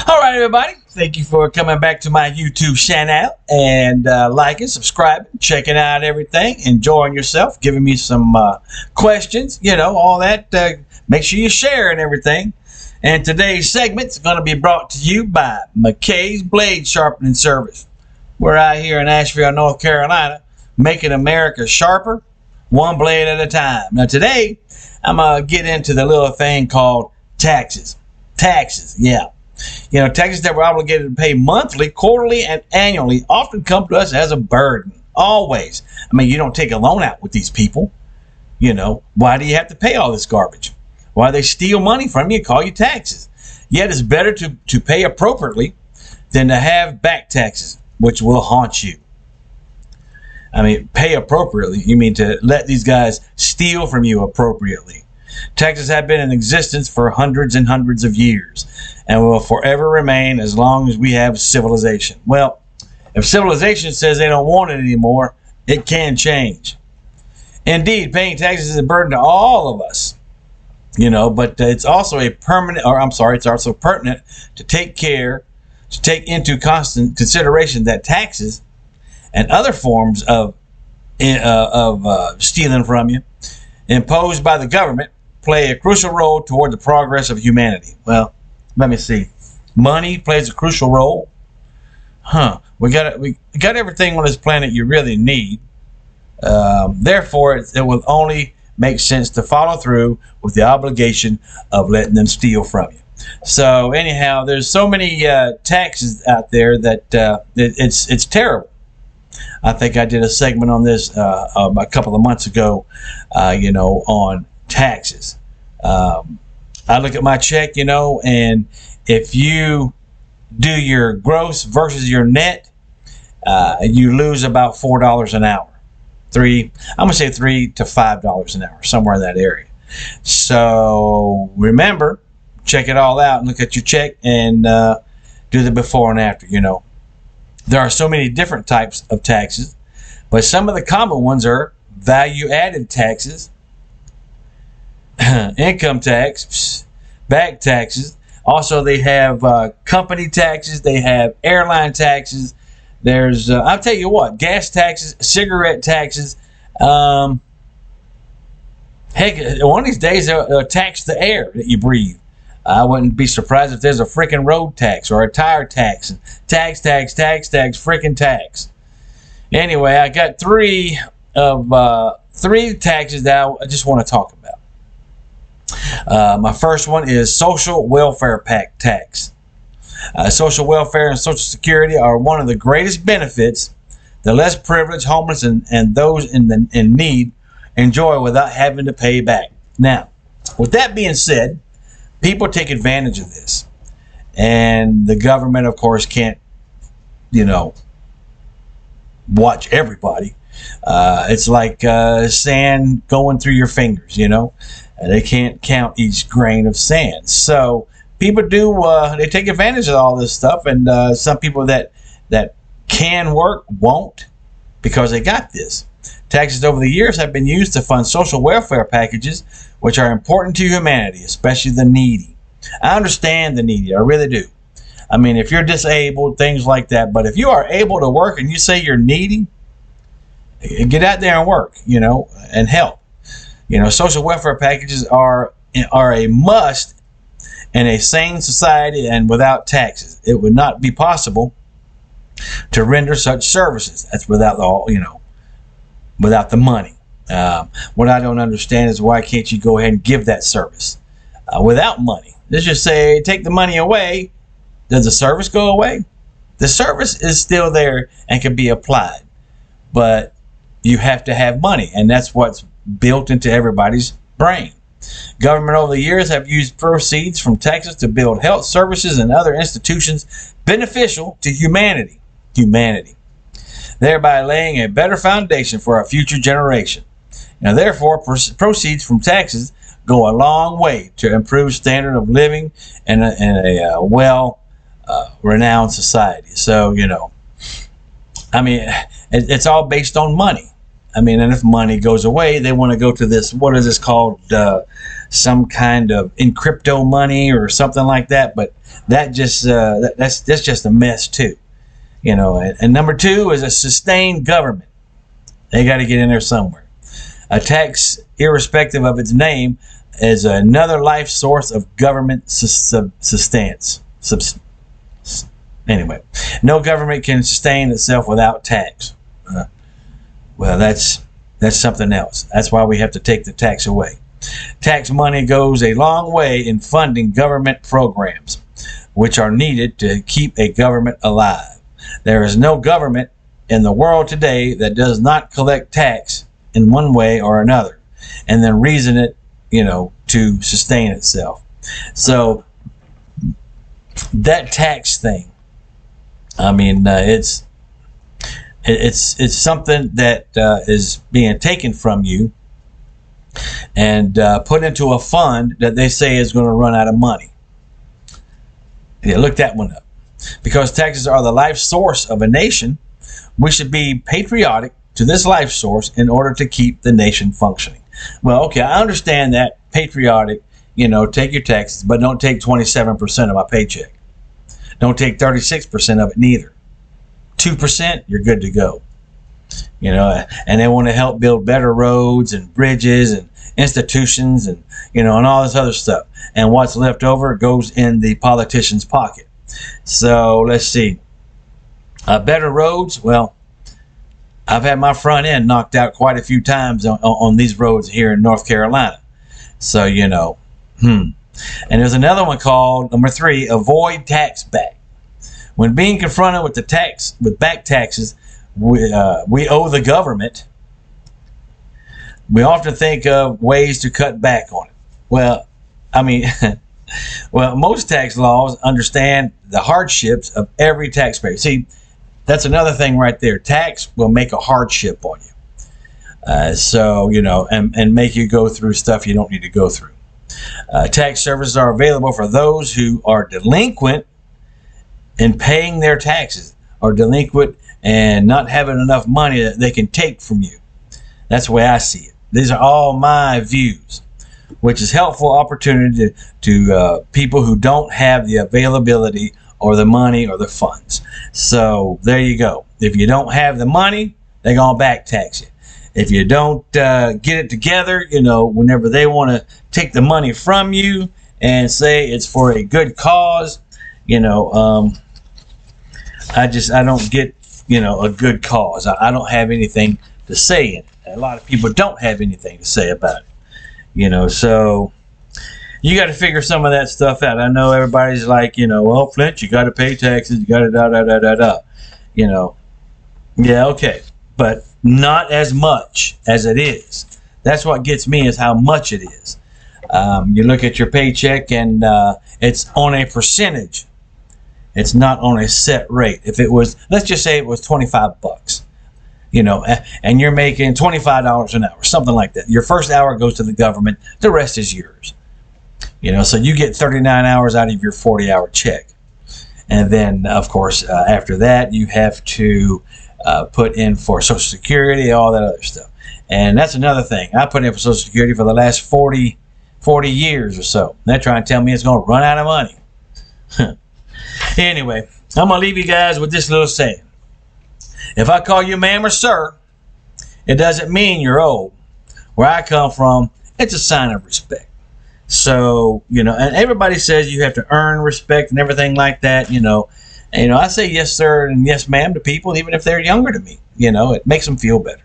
All right, everybody. Thank you for coming back to my YouTube channel and liking, subscribing, checking out everything, enjoying yourself, giving me some questions, all that. Make sure you share and everything. And today's segment is going to be brought to you by McKay's Blade Sharpening Service. We're out here in Asheville, North Carolina, making America sharper, one blade at a time. Now, today, I'm going to get into the little thing called taxes. Taxes, yeah. Taxes that we're obligated to pay monthly, quarterly, and annually often come to us as a burden. Always. I mean, you don't take a loan out with these people. Why do you have to pay all this garbage? Why they steal money from you and call you taxes? Yet it's better to pay appropriately than to have back taxes, which will haunt you. I mean, pay appropriately. You mean to let these guys steal from you appropriately. Taxes have been in existence for hundreds and hundreds of years and will forever remain as long as we have civilization. Well, if civilization says they don't want it anymore, it can change. Indeed, paying taxes is a burden to all of us, but it's also it's also pertinent to take into constant consideration that taxes and other forms of stealing from you imposed by the government play a crucial role toward the progress of humanity. Well, let me see. Money plays a crucial role. We got everything on this planet you really need. Therefore, it will only make sense to follow through with the obligation of letting them steal from you. So anyhow, there's so many taxes out there that it's terrible. I think I did a segment on this a couple of months ago, on taxes. I look at my check, and if you do your gross versus your net, you lose about $4 an hour. I'm gonna say $3 to $5 an hour, somewhere in that area. So remember, check it all out and look at your check and do the before and after. There are so many different types of taxes, but some of the common ones are value-added taxes, income tax, back taxes. Also, they have company taxes. They have airline taxes. There's, I'll tell you what, gas taxes, cigarette taxes. Heck, one of these days they'll tax the air that you breathe. I wouldn't be surprised if there's a freaking road tax or a tire tax. Tax, freaking tax. Anyway, I got three taxes that I just want to talk about. My first one is social welfare tax. Social welfare and Social Security are one of the greatest benefits the less privileged, homeless, and those in need enjoy without having to pay back. Now, with that being said, people take advantage of this, and the government, of course, can't, watch everybody. It's like sand going through your fingers, and they can't count each grain of sand. So people they take advantage of all this stuff, and some people that can work won't because they got this. Taxes over the years have been used to fund social welfare packages, which are important to humanity, especially the needy. I understand the needy, I really do. I mean, if you're disabled, things like that, but if you are able to work and you say you're needy, get out there and work, and help. Social welfare packages are a must in a sane society, and without taxes, it would not be possible to render such services. That's without without the money. What I don't understand is why can't you go ahead and give that service without money? Let's just say take the money away. Does the service go away? The service is still there and can be applied, but you have to have money, and that's what's built into everybody's brain. Government over the years have used proceeds from taxes to build health services and other institutions beneficial to humanity, thereby laying a better foundation for our future generation. Now, therefore, proceeds from taxes go a long way to improve standard of living in a well-renowned society. So, I mean, it's all based on money. I mean, and if money goes away, they want to go to this, what is this called? Some kind of in crypto money or something like that. But that's just a mess too. You know, and number two is a sustained government. They got to get in there somewhere. A tax, irrespective of its name, is another life source of government sustenance. Anyway, no government can sustain itself without tax. Well, that's something else. That's why we have to take the tax away. Tax money goes a long way in funding government programs, which are needed to keep a government alive. There is no government in the world today that does not collect tax in one way or another, and then reason it, to sustain itself. So that tax thing, I mean, it's something that is being taken from you and put into a fund that they say is going to run out of money. Yeah, look that one up. Because taxes are the life source of a nation, we should be patriotic to this life source in order to keep the nation functioning. Well, okay, I understand that. Patriotic, take your taxes, but don't take 27% of my paycheck. Don't take 36% of it neither. 2%, you're good to go. And they want to help build better roads and bridges and institutions and, and all this other stuff. And what's left over goes in the politician's pocket. So let's see. Better roads. Well, I've had my front end knocked out quite a few times on these roads here in North Carolina. So, And there's another one called number 3, avoid tax back. When being confronted with back taxes, we owe the government. We often think of ways to cut back on it. Well, I mean, most tax laws understand the hardships of every taxpayer. See, that's another thing right there. Tax will make a hardship on you. And make you go through stuff you don't need to go through. Tax services are available for those who are delinquent in paying their taxes, or delinquent and not having enough money that they can take from you. That's the way I see it. These are all my views, which is helpful opportunity to people who don't have the availability or the money or the funds. So there you go. If you don't have the money, they're going to back tax you. If you don't get it together, whenever they want to take the money from you and say it's for a good cause, I don't get, a good cause. I don't have anything to say in it. A lot of people don't have anything to say about it, so you got to figure some of that stuff out. I know everybody's like, well, Flint, you got to pay taxes, you got to da. Yeah, okay, but not as much as it is. That's what gets me, is how much it is. You look at your paycheck and it's on a percentage. It's not on a set rate. If it was, let's just say it was $25, and you're making $25 an hour, something like that. Your first hour goes to the government. The rest is yours. So you get 39 hours out of your 40-hour check. And then, of course, after that, you have to put in for Social Security, all that other stuff. And that's another thing. I put in for Social Security for the last 40 years or so. They're trying to tell me it's going to run out of money. Anyway, I'm going to leave you guys with this little saying. If I call you ma'am or sir, it doesn't mean you're old. Where I come from, it's a sign of respect. So, and everybody says you have to earn respect and everything like that, I say yes, sir, and yes, ma'am to people, even if they're younger to me. It makes them feel better.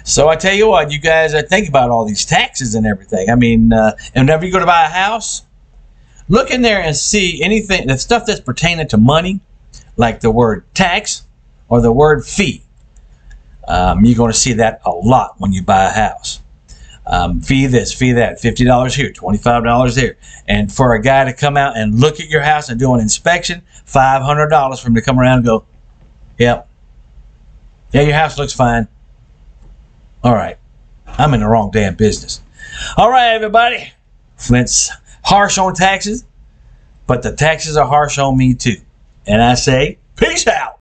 So I tell you what, you guys, think about all these taxes and everything. I mean, and whenever you go to buy a house, look in there and see anything, the stuff that's pertaining to money, like the word tax or the word fee. You're going to see that a lot when you buy a house. Fee this, fee that, $50 here, $25 there. And for a guy to come out and look at your house and do an inspection, $500 for him to come around and go, yep, yeah, your house looks fine. All right, I'm in the wrong damn business. All right, everybody. Flint's harsh on taxes, but the taxes are harsh on me too. And I say, peace out.